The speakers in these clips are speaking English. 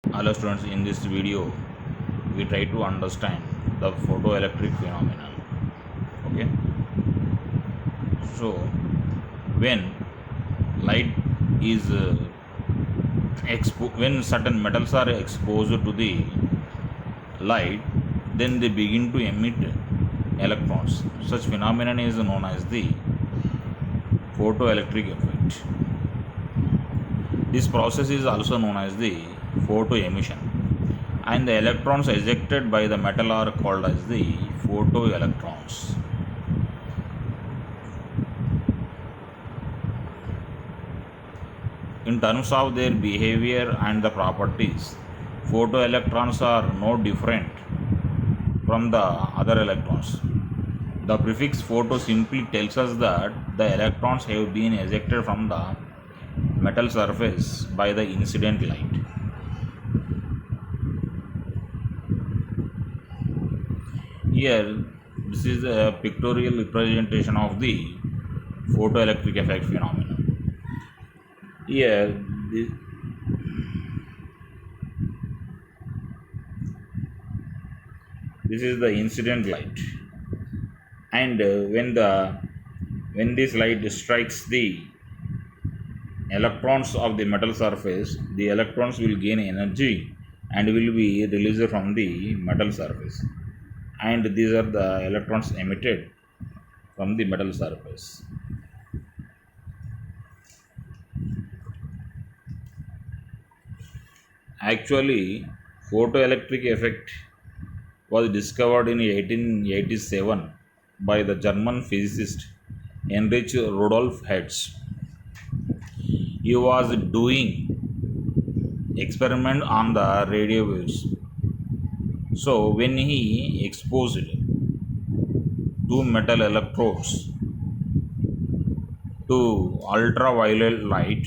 Hello students, in this video we try to understand the photoelectric phenomenon. Okay, so when light is when certain metals are exposed to the light, then they begin to emit electrons. Such phenomenon is known as the photoelectric effect. This process is also known as the photoemission, and the electrons ejected by the metal are called as the photoelectrons. In terms of their behavior and the properties, photoelectrons are no different from the other electrons. The prefix photo simply tells us that the electrons have been ejected from the metal surface by the incident light. Here, this is a pictorial representation of the photoelectric effect phenomenon. Here, this is the incident light, and when this light strikes the electrons of the metal surface, the electrons will gain energy and will be released from the metal surface, and these are the electrons emitted from the metal surface. Actually, photoelectric effect was discovered in 1887 by the German physicist Heinrich Rudolf Hertz. He was doing experiment on the radio waves. So when he exposed two metal electrodes to ultraviolet light,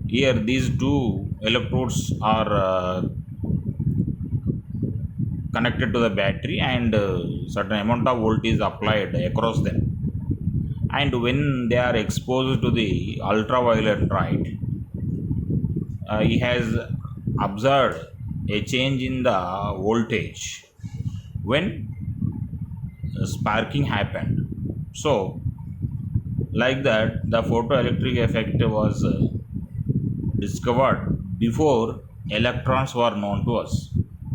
here these two electrodes are connected to the battery, and certain amount of voltage applied across them, and when they are exposed to the ultraviolet light, he has observed a change in the voltage when sparking happened. So like that, the photoelectric effect was discovered before electrons were known to us.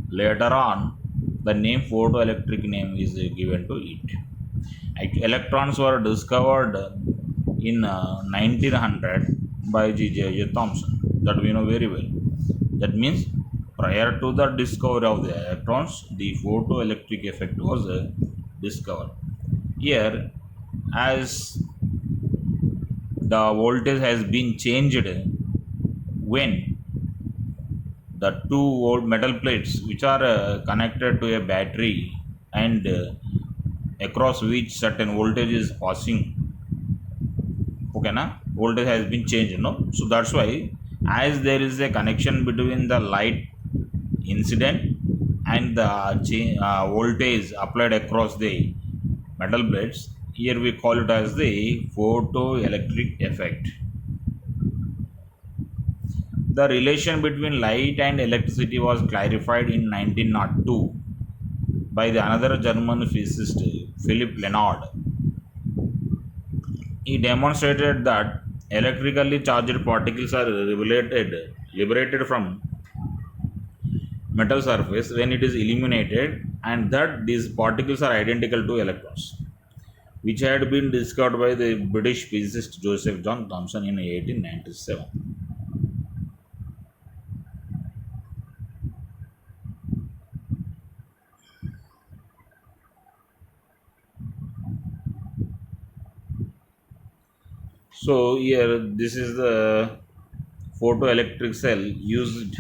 Later on, the name photoelectric name is given to it. Electrons were discovered in 1900 by J. Thomson, that we know very well. That means prior to the discovery of the electrons, the photoelectric effect was discovered. Here, as the voltage has been changed when the two old metal plates which are connected to a battery, and across which certain voltage is passing, okay na, voltage has been changed, no? So that's why, as there is a connection between the light incident and the voltage applied across the metal plates, here we call it as the photoelectric effect. The relation between light and electricity was clarified in 1902 by the another German physicist, Philipp Lenard. He demonstrated that electrically charged particles are liberated from metal surface when it is illuminated, and that these particles are identical to electrons, which had been discovered by the British physicist Joseph John Thomson in 1897. So here, this is the photoelectric cell used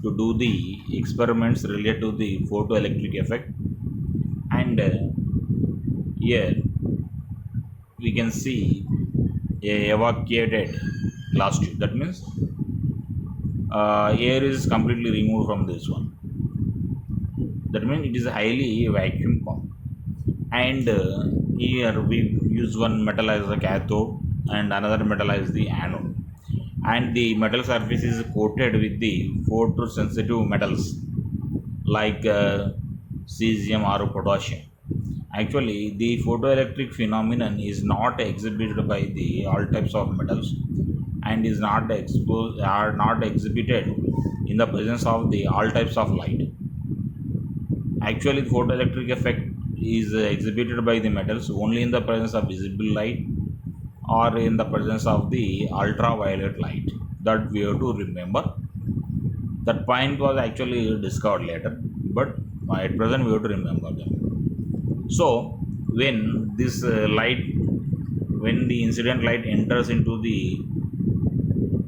to do the experiments related to the photoelectric effect, and here we can see a evacuated glass tube. That means air is completely removed from this one. That means it is a highly vacuum pump, and here we use one metal as the cathode and another metal as the anode, and the metal surface is coated with the photosensitive metals like cesium or potassium. Actually, the photoelectric phenomenon is not exhibited by the all types of metals and is not exposed are not exhibited in the presence of the all types of light. Actually, the photoelectric effect is exhibited by the metals only in the presence of visible light or in the presence of the ultraviolet light. That we have to remember. That point was actually discovered later, but at present we have to remember them. So, when the incident light enters into the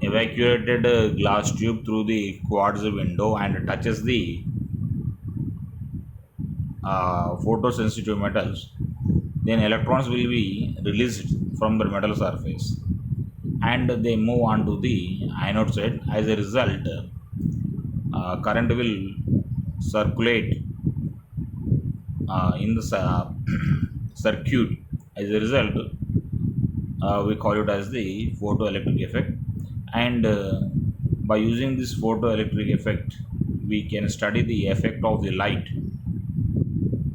evacuated glass tube through the quartz window and touches the photosensitive metals, then electrons will be released from the metal surface and they move on to the anode side. As a result, current will circulate in the circuit. As a result, we call it as the photoelectric effect. And by using this photoelectric effect, we can study the effect of the light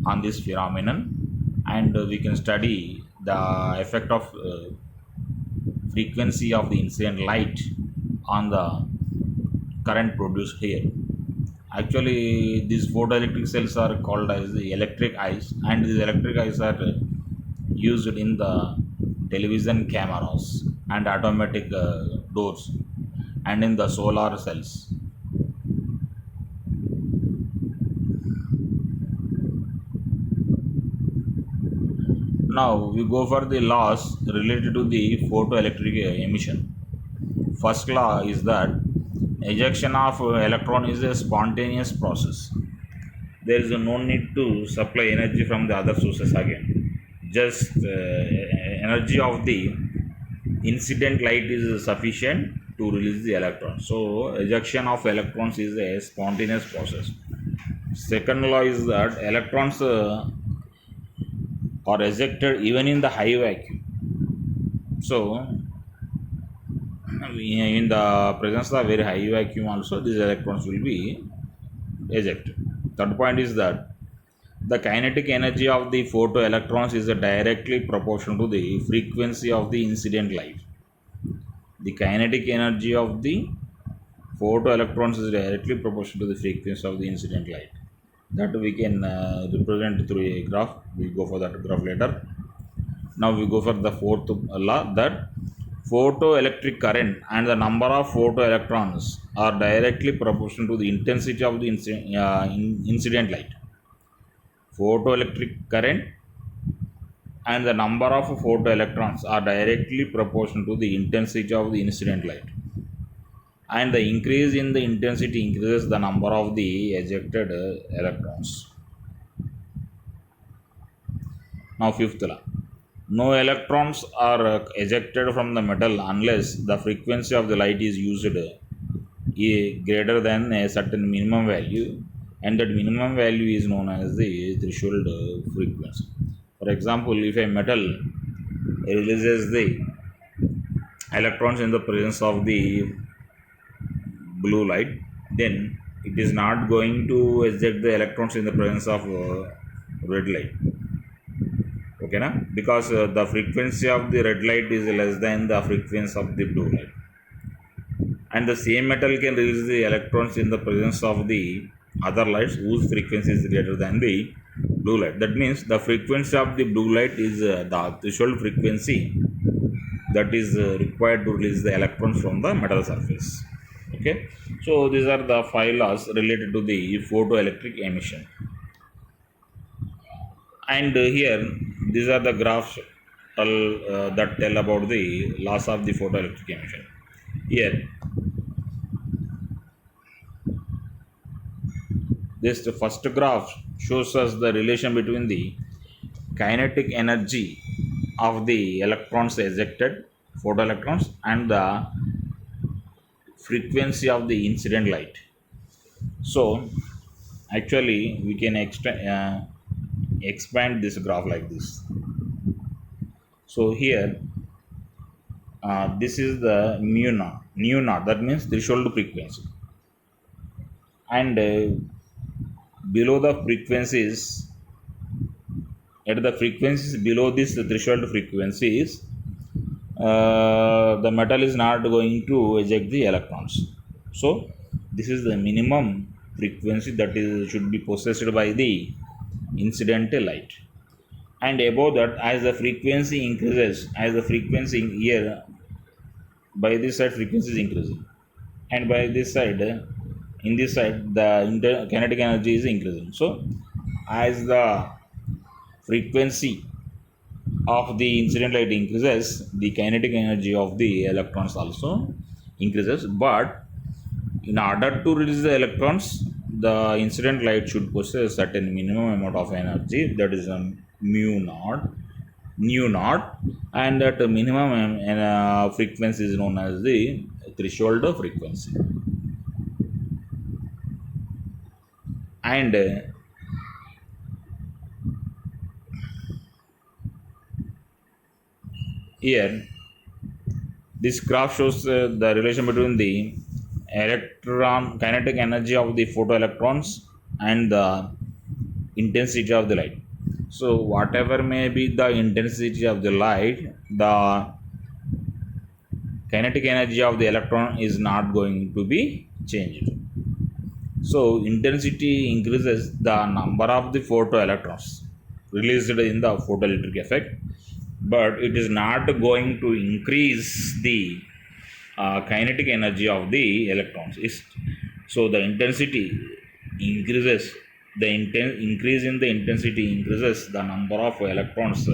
on this phenomenon, and we can study the effect of frequency of the incident light on the current produced here. Actually, these photoelectric cells are called as the electric eyes, and these electric eyes are used in the television cameras and automatic doors and in the solar cells. Now we go for the laws related to the photoelectric emission. First law is that ejection of electron is a spontaneous process. There is no need to supply energy from the other sources again. Just energy of the incident light is sufficient to release the electron. So ejection of electrons is a spontaneous process. Second law is that electrons are ejected even in the high vacuum. So in the presence of very high vacuum also these electrons will be ejected. Third point is that the kinetic energy of the photoelectrons is directly proportional to the frequency of the incident light. The kinetic energy of the photoelectrons is directly proportional to the frequency of the incident light. That we can represent through a graph. We go for that graph later. Now we go for the fourth law, that photoelectric current and the number of photoelectrons are directly proportional to the intensity of the incident light. Photoelectric current and the number of photoelectrons are directly proportional to the intensity of the incident light. And the increase in the intensity increases the number of the ejected electrons. Now, fifth law. No electrons are ejected from the metal unless the frequency of the light is used greater than a certain minimum value, and that minimum value is known as the threshold frequency. For example, if a metal releases the electrons in the presence of the blue light, then it is not going to eject the electrons in the presence of red light. Okay, na? Because the frequency of the red light is less than the frequency of the blue light, and the same metal can release the electrons in the presence of the other lights whose frequency is greater than the blue light. That means the frequency of the blue light is the threshold frequency that is required to release the electrons from the metal surface. Okay, so these are the five laws related to the photoelectric emission. And here these are the graphs that tell about the loss of the photoelectric emission. Here this first graph shows us the relation between the kinetic energy of the electrons ejected, photoelectrons, and the frequency of the incident light. So actually we can expand this graph like this. So here This is the mu naught, that means threshold frequency. And below the frequencies, at the frequencies below this threshold frequencies, the metal is not going to eject the electrons. So this is the minimum frequency that is should be possessed by the incident light. And above that, as the frequency increases, as the frequency here by this side frequency is increasing, and by this side, in this side the kinetic energy is increasing. So as the frequency of the incident light increases, the kinetic energy of the electrons also increases. But in order to release the electrons, the incident light should possess certain minimum amount of energy, that is mu naught, and that minimum frequency is known as the threshold frequency. And here this graph shows the relation between the electron kinetic energy of the photoelectrons and the intensity of the light. So whatever may be the intensity of the light, the kinetic energy of the electron is not going to be changed. So intensity increases the number of the photoelectrons released in the photoelectric effect, but it is not going to increase the kinetic energy of the electrons. So the intensity increases, the increase in the intensity increases the number of electrons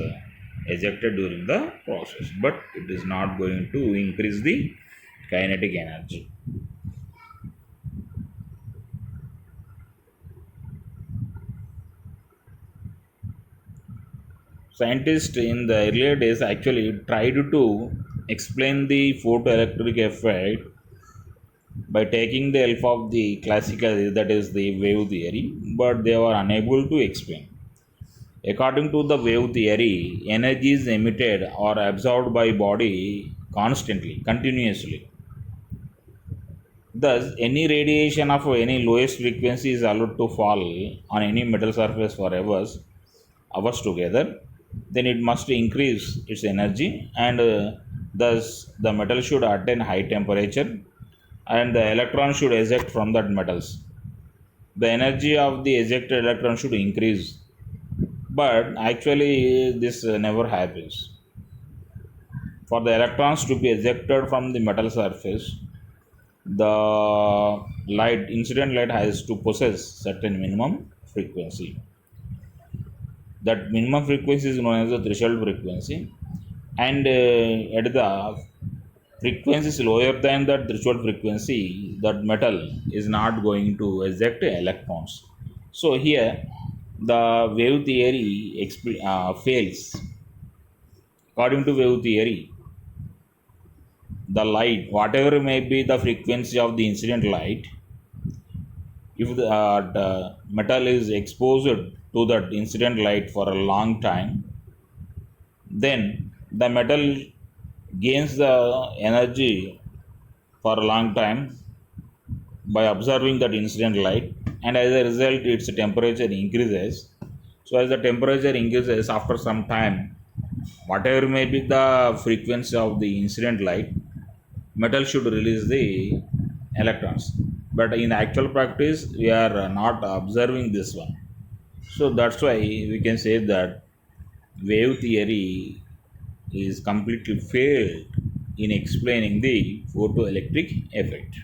ejected during the process, but it is not going to increase the kinetic energy. Scientists in the earlier days actually tried to explain the photoelectric effect by taking the help of the classical, that is the wave theory, but they were unable to explain. According to the wave theory, energy is emitted or absorbed by body constantly, continuously. Thus, any radiation of any lowest frequency is allowed to fall on any metal surface for hours together. Then it must increase its energy, and thus the metal should attain high temperature, and the electron should eject from that metals. The energy of the ejected electron should increase, but actually this never happens. For the electrons to be ejected from the metal surface, the incident light has to possess certain minimum frequency. That minimum frequency is known as the threshold frequency, and at the frequency is lower than that threshold frequency, that metal is not going to eject electrons. So here the wave theory fails. According to wave theory, the light, whatever may be the frequency of the incident light, if the metal is exposed to that incident light for a long time, then the metal gains the energy for a long time by observing that incident light, and as a result its temperature increases. So as the temperature increases, after some time, whatever may be the frequency of the incident light, metal should release the electrons. But in actual practice, we are not observing this one. So that's why we can say that wave theory is completely failed in explaining the photoelectric effect.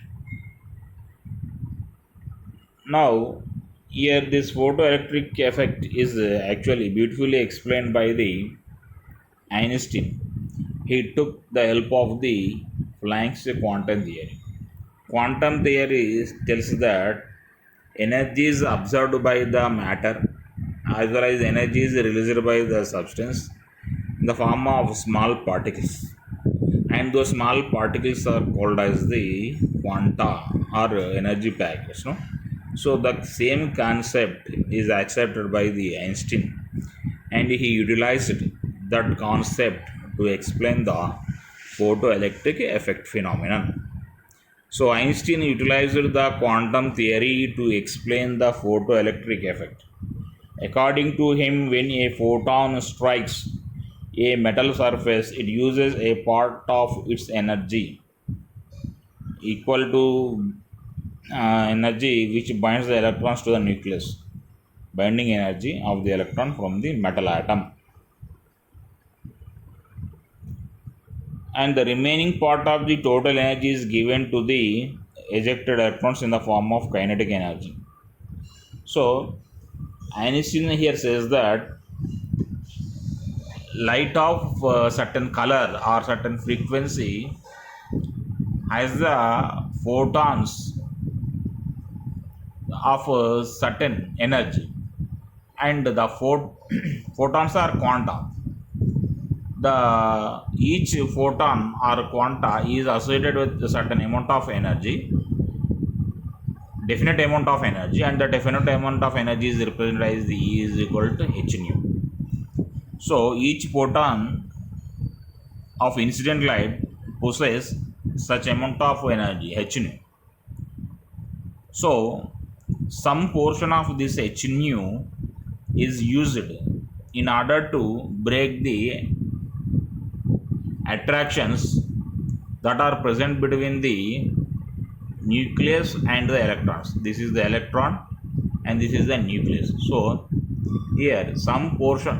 Now, here this photoelectric effect is actually beautifully explained by the Einstein. He took the help of the Planck's quantum theory. Quantum theory tells that energy is absorbed by the matter as well as energy is released by the substance in the form of small particles. And those small particles are called as the quanta or energy packets. No? So the same concept is accepted by the Einstein, and he utilized that concept to explain the photoelectric effect phenomenon. So Einstein utilized the quantum theory to explain the photoelectric effect. According to him, when a photon strikes a metal surface, it uses a part of its energy equal to energy which binds the electrons to the nucleus, binding energy of the electron from the metal atom. And the remaining part of the total energy is given to the ejected electrons in the form of kinetic energy. So Einstein here says that light of certain color or certain frequency has the photons of a certain energy, and the photons are quanta. The each photon or quanta is associated with a certain amount of energy, definite amount of energy, and the definite amount of energy is represented as E is equal to h nu. So each photon of incident light possesses such amount of energy h nu. So some portion of this h nu is used in order to break the attractions that are present between the nucleus and the electrons. This is the electron and this is the nucleus. So here some portion,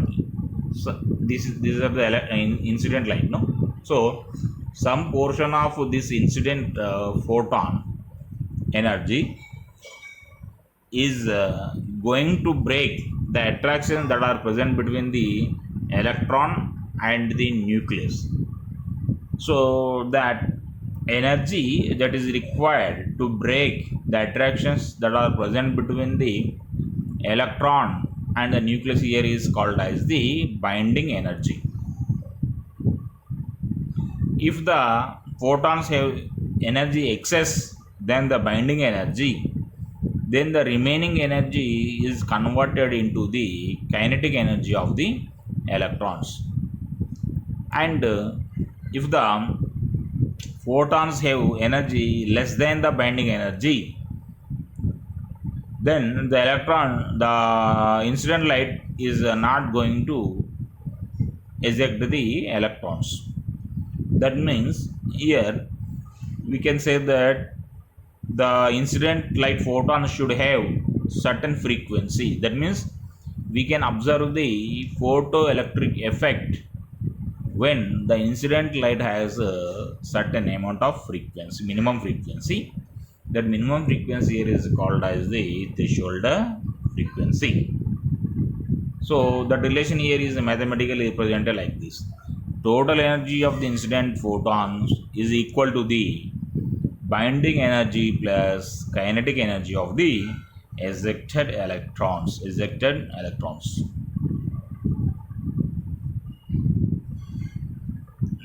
so these are the incident light, no? So some portion of this incident photon energy is going to break the attractions that are present between the electron and the nucleus. So that energy that is required to break the attractions that are present between the electron and the nucleus here is called as the binding energy. If the photons have energy excess than the binding energy, then the remaining energy is converted into the kinetic energy of the electrons. And if the photons have energy less than the binding energy, then the incident light is not going to eject the electrons. That means here we can say that the incident light photon should have certain frequency. That means we can observe the photoelectric effect when the incident light has a certain amount of frequency, minimum frequency. That minimum frequency here is called as the threshold frequency. So the relation here is mathematically represented like this: total energy of the incident photons is equal to the binding energy plus kinetic energy of the ejected electrons.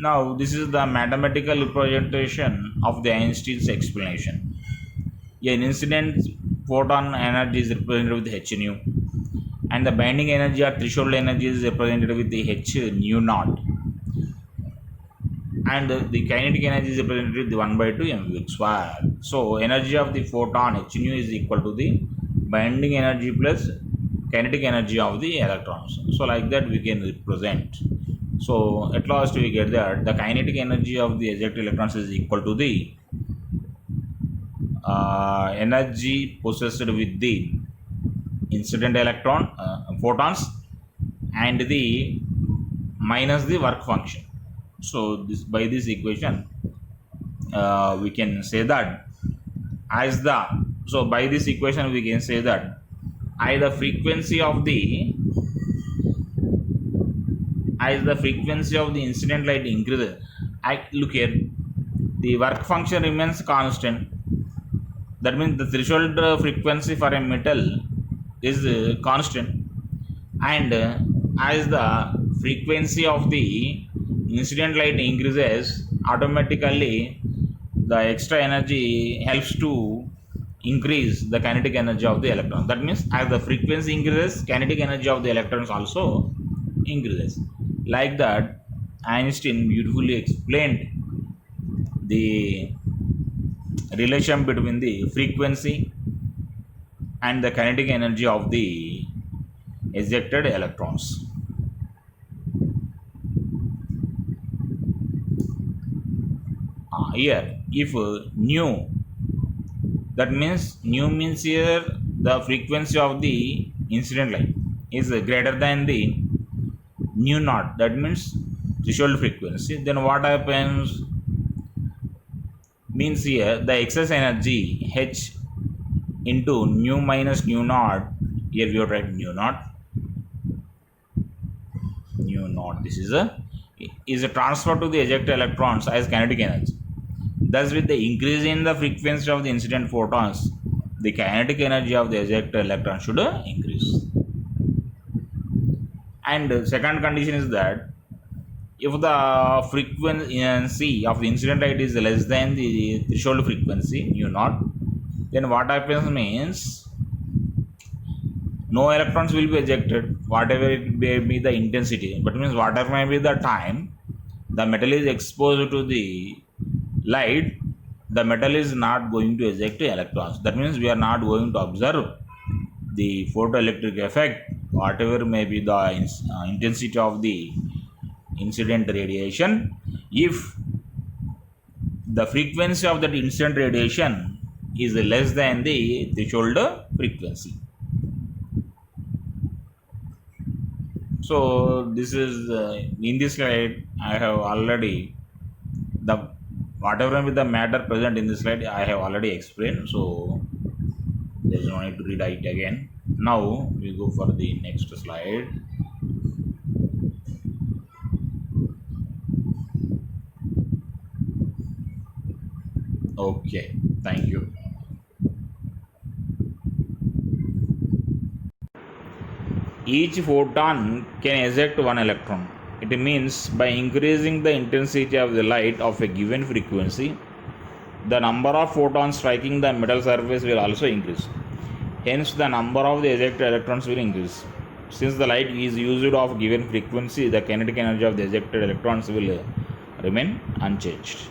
Now this is the mathematical representation of the Einstein's explanation. An incident photon energy is represented with h nu, and the binding energy or threshold energy is represented with the h nu naught, and the kinetic energy is represented with the 1 by 2 mv square. So energy of the photon h nu is equal to the binding energy plus kinetic energy of the electrons. So like that we can represent. So at last we get that the kinetic energy of the ejected electrons is equal to the energy possessed with the incident electron photons and the minus the work function. So this, by this equation we can say that by this equation we can say that as the frequency of the incident light increases, look here, the work function remains constant. That means the threshold frequency for a metal is constant, and as the frequency of the incident light increases, automatically the extra energy helps to increase the kinetic energy of the electron. That means as the frequency increases, kinetic energy of the electrons also increases. Like that, Einstein beautifully explained the relation between the frequency and the kinetic energy of the ejected electrons. Here, if nu, that means nu means here the frequency of the incident light is greater than the nu naught, that means threshold frequency, then what happens means here the excess energy h into nu minus nu naught, here we have write nu naught, this is a transfer to the ejected electrons as kinetic energy. Thus, with the increase in the frequency of the incident photons, the kinetic energy of the ejected electron should increase. And second condition is that if the frequency of the incident light is less than the threshold frequency nu naught, then what happens means no electrons will be ejected, whatever it may be the intensity, but means whatever may be the time the metal is exposed to the light, the metal is not going to eject electrons. That means we are not going to observe the photoelectric effect, whatever may be the intensity of the incident radiation, if the frequency of that incident radiation is less than the threshold frequency. So this is in this slide I have already the whatever with the matter present in this slide I have already explained, so there is no need to read it again. Now we go for the next slide. Okay, thank you. Each photon can eject one electron. It means by increasing the intensity of the light of a given frequency, the number of photons striking the metal surface will also increase. Hence, the number of the ejected electrons will increase. Since the light is used of given frequency, the kinetic energy of the ejected electrons will remain unchanged.